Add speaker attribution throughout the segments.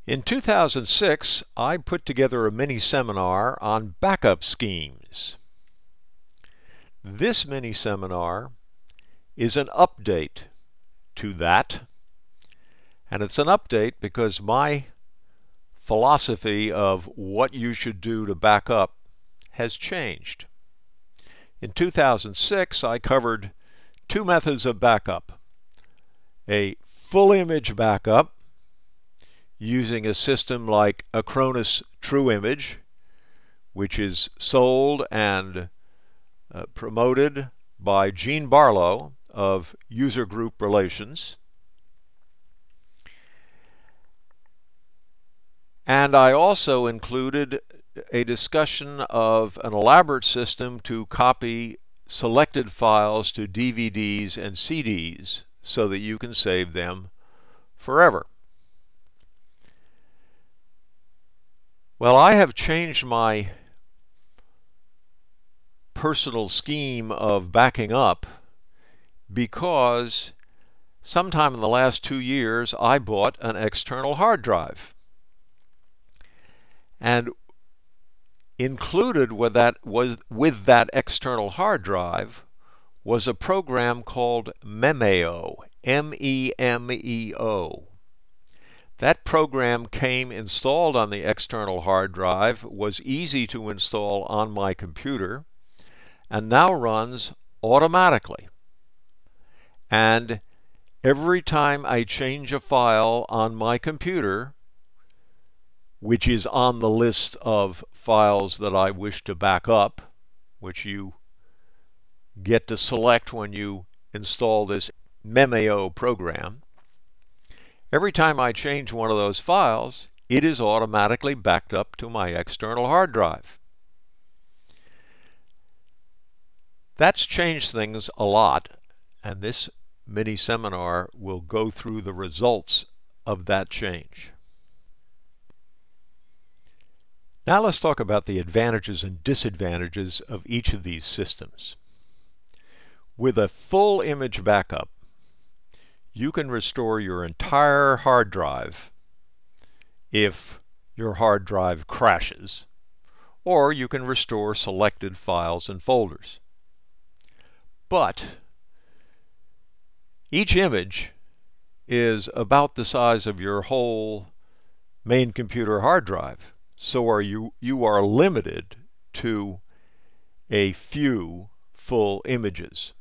Speaker 1: In 2006, I put together a mini seminar on backup schemes. This mini seminar is an update to that, and it's an update because my philosophy of what you should do to back up has changed. In 2006, I covered two methods of backup: a full image backup using a system like Acronis TrueImage, which is sold and promoted by Gene Barlow of User Group Relations. And I also included a discussion of an elaborate system to copy selected files to DVDs and CDs so that you can save them forever. Well, I have changed my personal scheme of backing up because sometime in the last 2 years I bought an external hard drive. And included with that external hard drive was a program called Memeo, M-E-M-E-O. That program came installed on the external hard drive, was easy to install on my computer, and now runs automatically. And every time I change a file on my computer, which is on the list of files that I wish to back up, which you get to select when you install this Memeo program, every time I change one of those files, it is automatically backed up to my external hard drive. That's changed things a lot, and this mini seminar will go through the results of that change. Now let's talk about the advantages and disadvantages of each of these systems. With a full image backup, you can restore your entire hard drive if your hard drive crashes, or you can restore selected files and folders. But each image is about the size of your whole main computer hard drive. So you are limited to a few full images,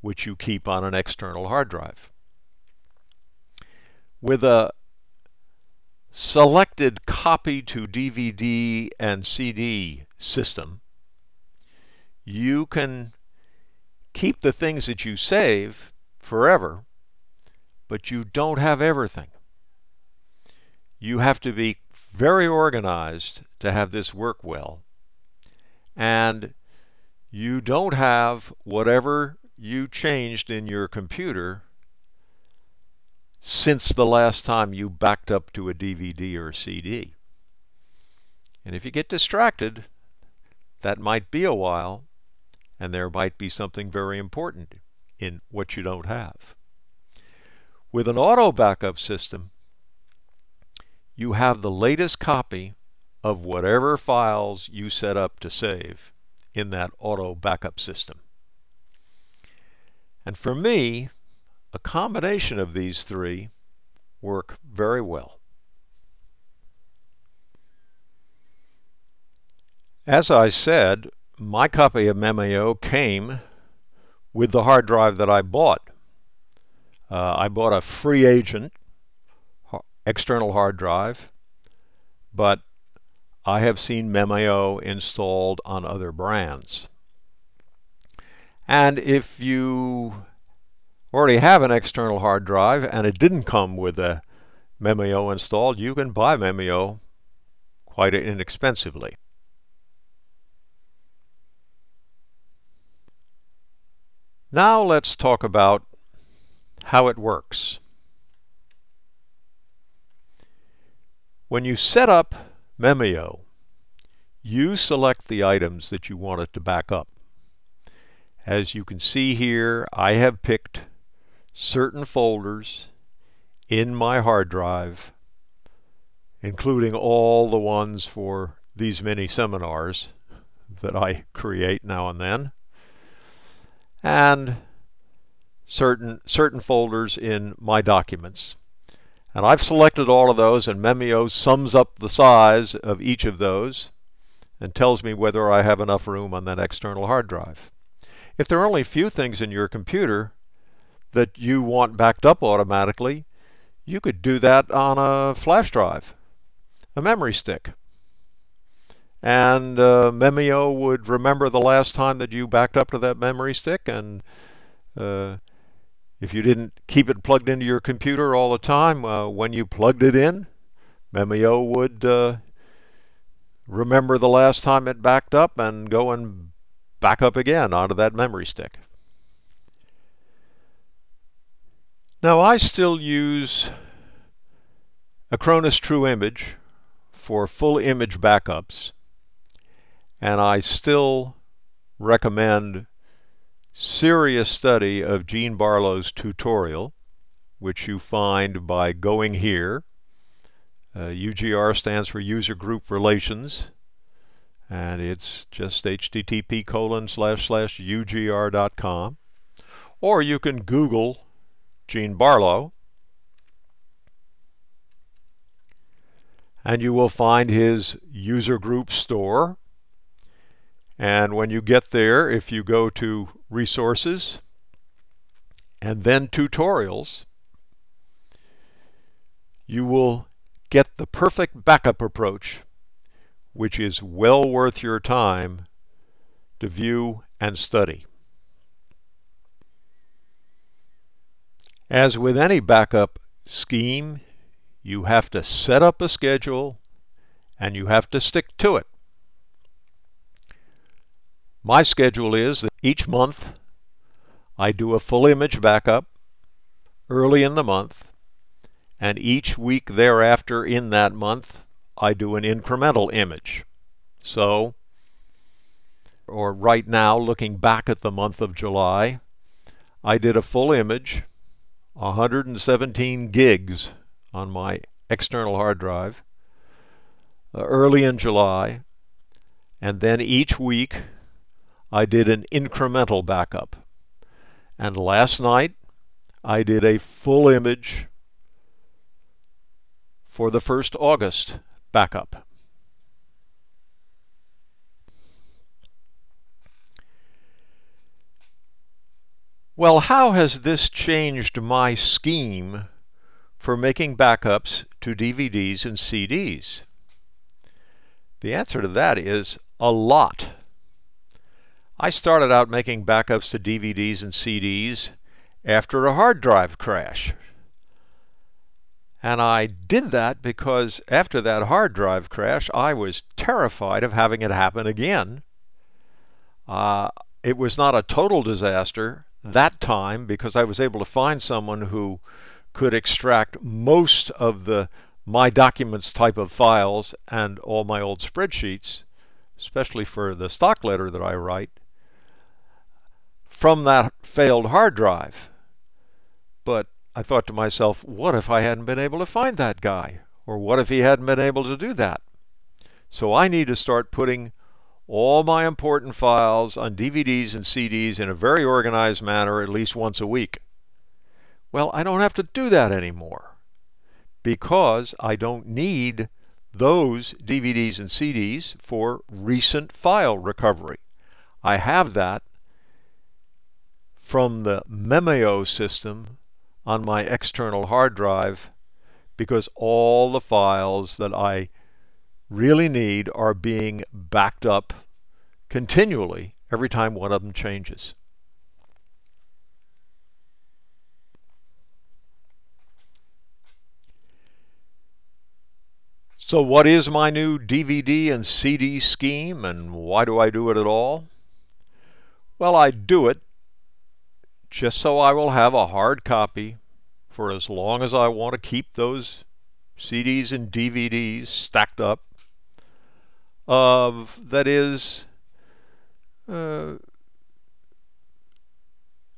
Speaker 1: which you keep on an external hard drive. With a selected copy to DVD and CD system, you can keep the things that you save forever, but you don't have everything. You have to be very organized to have this work well, and you don't have whatever you changed in your computer since the last time you backed up to a DVD or a CD. And if you get distracted, that might be a while, and there might be something very important in what you don't have. With an auto backup system, you have the latest copy of whatever files you set up to save in that auto backup system. And for me, a combination of these three work very well. As I said, my copy of Memeo came with the hard drive that I bought. I bought a free agent external hard drive, but I have seen Memeo installed on other brands. And if you already have an external hard drive and it didn't come with a Memeo installed, you can buy Memeo quite inexpensively. Now let's talk about how it works. When you set up Memeo, you select the items that you want it to back up. As you can see here, I have picked certain folders in my hard drive including all the ones for these mini seminars that I create now and then, and certain folders in my documents. And I've selected all of those, and Memeo sums up the size of each of those and tells me whether I have enough room on that external hard drive. If there are only a few things in your computer that you want backed up automatically, you could do that on a flash drive, a memory stick. And Memeo would remember the last time that you backed up to that memory stick, and if you didn't keep it plugged into your computer all the time, when you plugged it in, Memeo would remember the last time it backed up and go and back up again onto that memory stick. Now, I still use Acronis True Image for full image backups, and I still recommend serious study of Gene Barlow's tutorial, which you find by going here. UGR stands for User Group Relations, and it's just http://ugr.com. Or you can Google Gene Barlow, and you will find his user group store. And when you get there, if you go to Resources and then Tutorials, you will get the perfect backup approach, which is well worth your time to view and study. As with any backup scheme, you have to set up a schedule and you have to stick to it. My schedule is that each month I do a full image backup early in the month, and each week thereafter in that month I do an incremental image. So, or right now, looking back at the month of July, I did a full image, 117 gigs on my external hard drive, early in July, and then each week I did an incremental backup. And last night I did a full image for the 1st August backup. Well, how has this changed my scheme for making backups to DVDs and CDs? The answer to that is a lot. I started out making backups to DVDs and CDs after a hard drive crash. And I did that because after that hard drive crash, I was terrified of having it happen again. It was not a total disaster that time because I was able to find someone who could extract most of the My Documents type of files and all my old spreadsheets, especially for the stock letter that I write, from that failed hard drive. But I thought to myself, what if I hadn't been able to find that guy? Or what if he hadn't been able to do that? So I need to start putting all my important files on DVDs and CDs in a very organized manner at least once a week. Well, I don't have to do that anymore because I don't need those DVDs and CDs for recent file recovery. I have that from the Memeo system on my external hard drive because all the files that I really need are being backed up continually every time one of them changes. So what is my new DVD and CD scheme, and why do I do it at all? Well, I do it just so I will have a hard copy for as long as I want to keep those CDs and DVDs stacked up that is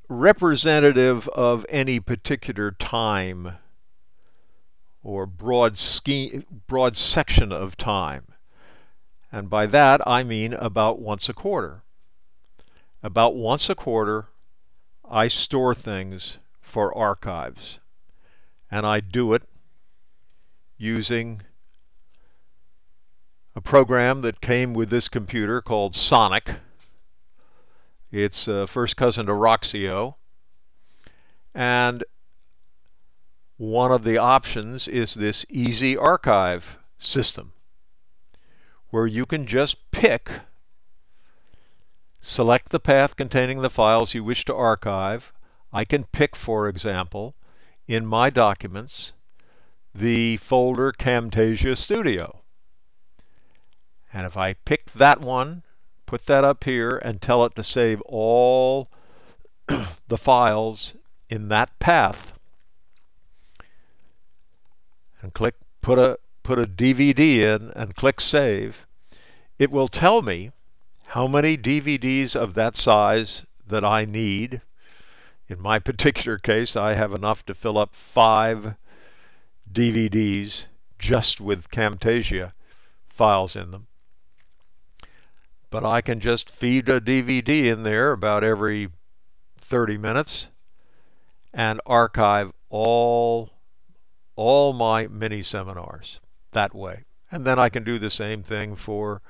Speaker 1: representative of any particular time or broad section of time. And by that I mean about once a quarter. About once a quarter, I store things for archives. And I do it using a program that came with this computer called Sonic. It's first cousin to Roxio. And one of the options is this Easy Archive system, where you can just select the path containing the files you wish to archive. I can pick, for example, in my documents, the folder Camtasia Studio. And if I pick that one, put that up here, and tell it to save all the files in that path, and click put a DVD in and click Save, it will tell me how many DVDs of that size that I need. In my particular case, I have enough to fill up 5 DVDs just with Camtasia files in them. But I can just feed a DVD in there about every 30 minutes and archive all my mini seminars that way. And then I can do the same thing for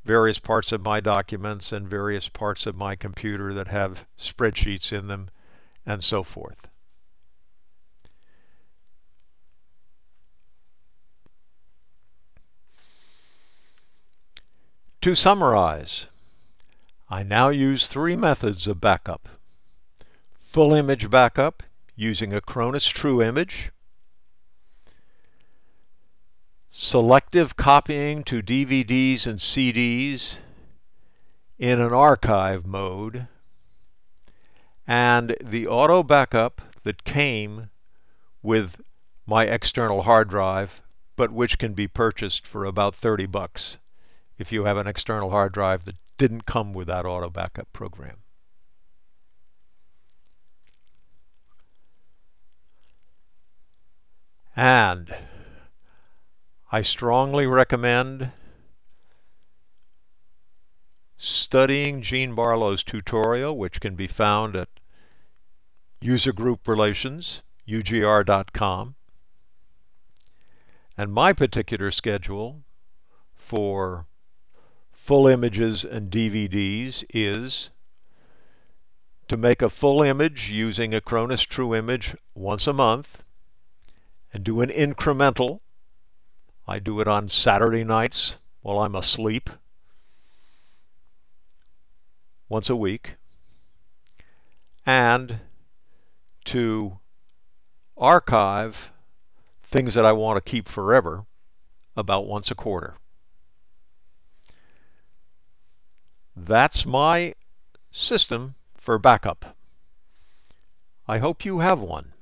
Speaker 1: various parts of my documents and various parts of my computer that have spreadsheets in them and so forth. To summarize, I now use 3 methods of backup. Full image backup using a Acronis True Image, selective copying to DVDs and CDs in an archive mode, and the auto backup that came with my external hard drive, but which can be purchased for about $30 if you have an external hard drive that didn't come with that auto backup program. And I strongly recommend studying Gene Barlow's tutorial, which can be found at User Group Relations, ugr.com. And my particular schedule for full images and DVDs is to make a full image using a Acronis True Image once a month and do an incremental. I do it on Saturday nights while I'm asleep, once a week, and to archive things that I want to keep forever about once a quarter. That's my system for backup. I hope you have one.